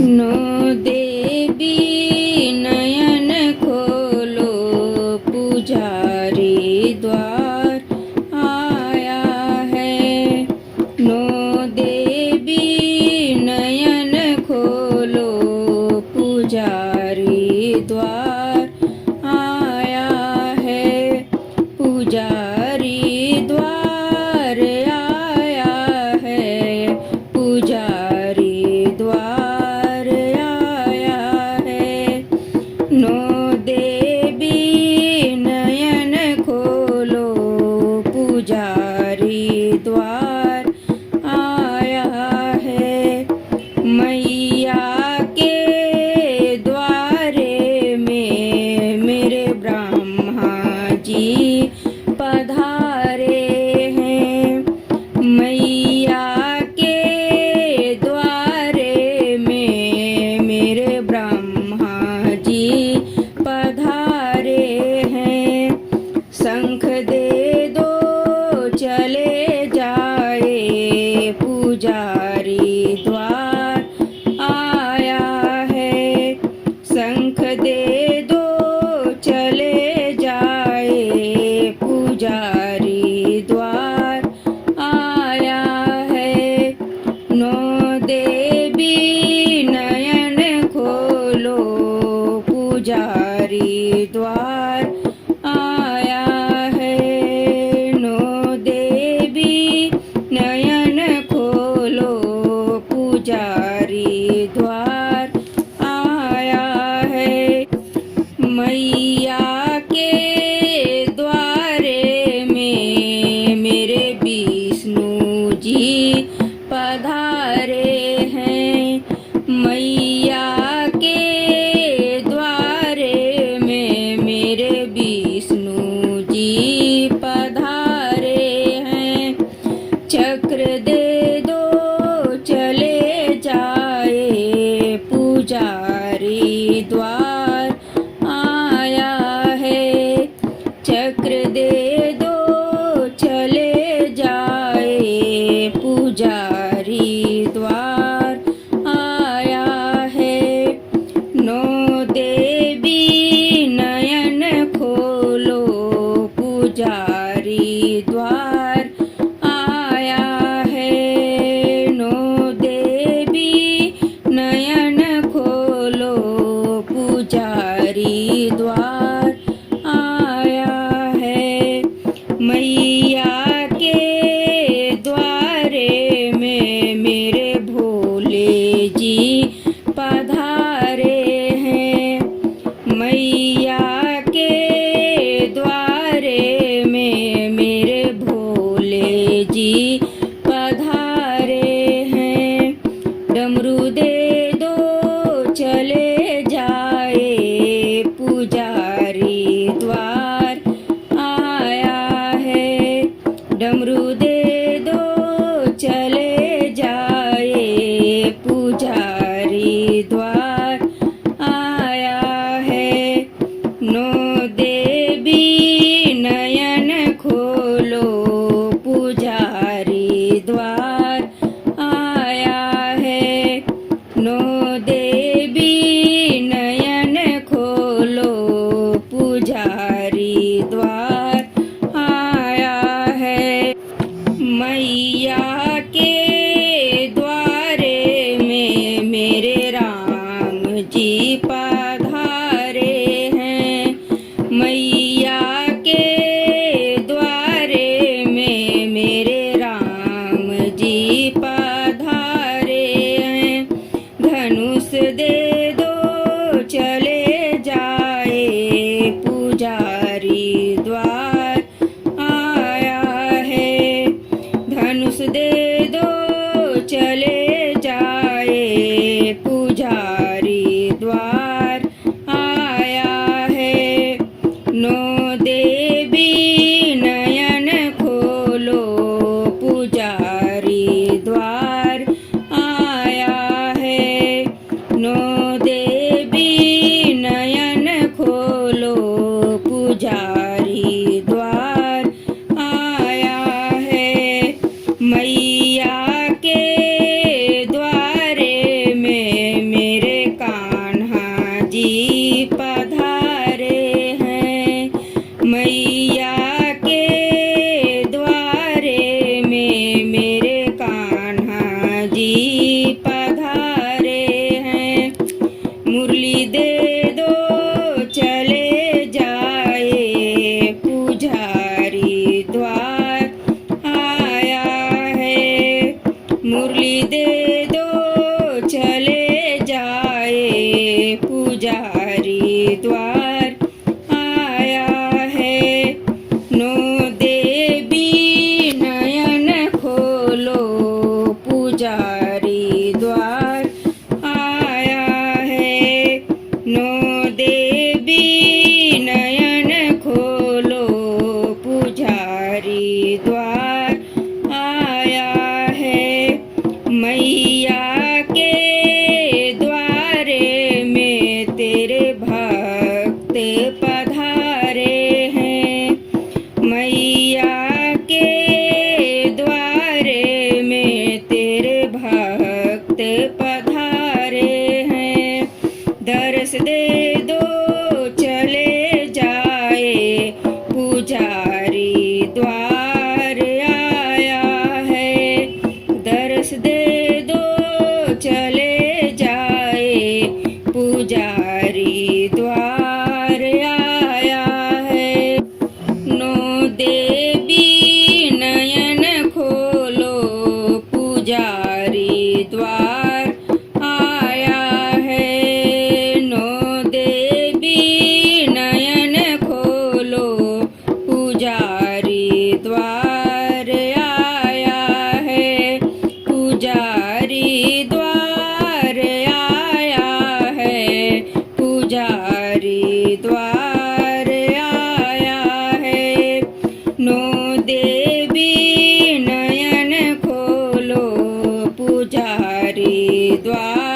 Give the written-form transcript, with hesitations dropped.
No देवी नयन खोलो, पुजारी द्वार आया है। नो देवी नयन खोलो, पुजारी द्वार आया है। पुजारी द्वार आया है, पुजारी द्वार आया है। नो देवी नयन खोलो, पुजारी द्वार आया है। मैया के द्वारे में मेरे ब्रह्मा जी पधारे हैं। मैया के द्वारे में मेरे ब्रह्मा जी पधारे हैं। शंख दे दो चले जाए, पुजारी द्वार आया है। शंख दे दो चले जाए, पुजारी द्वार आया है। नो देवी नयन खोलो, पुजारी द्वार आया है। नो देवी नयन खोलो, पुजारी द्वार आया है। मैया के द्वारे में मेरे विष्णु जी पधारे हैं। मैया के द्वारे में मेरे विष्णु जी पधारे हैं। चक्र दे दो चले जाए, पुजारी द्वार आया है। चक्र दे दो चले जाए, पुजारी द्वार आया है। नो देवी नयन खोलो, पुजारी द्वार आया है। नो देवी नयन खोलो, पुजारी द्वार आया है। मैया के द्वारे में मेरे भोले जी पधारे हैं। मैया के द्वारे में मेरे भोले जी पधारे हैं। डमरू दे दो चले जाए, पुजारी द्वार आया है। डमरू दे दो चले जाए, पुजारी द्वार आया है। नो देवी नयन खोलो, पुजारी द्वार आया है। नो पुजारी द्वार आया है। नो देवी नयन खोलो, पुजारी द्वार आया है। नो देवी नयन खोलो, पुजारी द्वार आया है। मैया के द्वारे में तेरे भक्त पधारे हैं। मैया के द्वारे में तेरे भक्त पधारे हैं। दर्श दे दो चले जाए, पुजारी द्वार आया है। दर्श दे दो चले जाए, पुजारी द्वार आया है। नो देवी नयन खोलो, पुजारी द्वार आया है। नो देवी नयन खोलो, पुजारी द्वार आया है। पुजारी द्वार आया है। पुजारी द्वार आया है। नो देवी नयन खोलो, पुजारी द्वार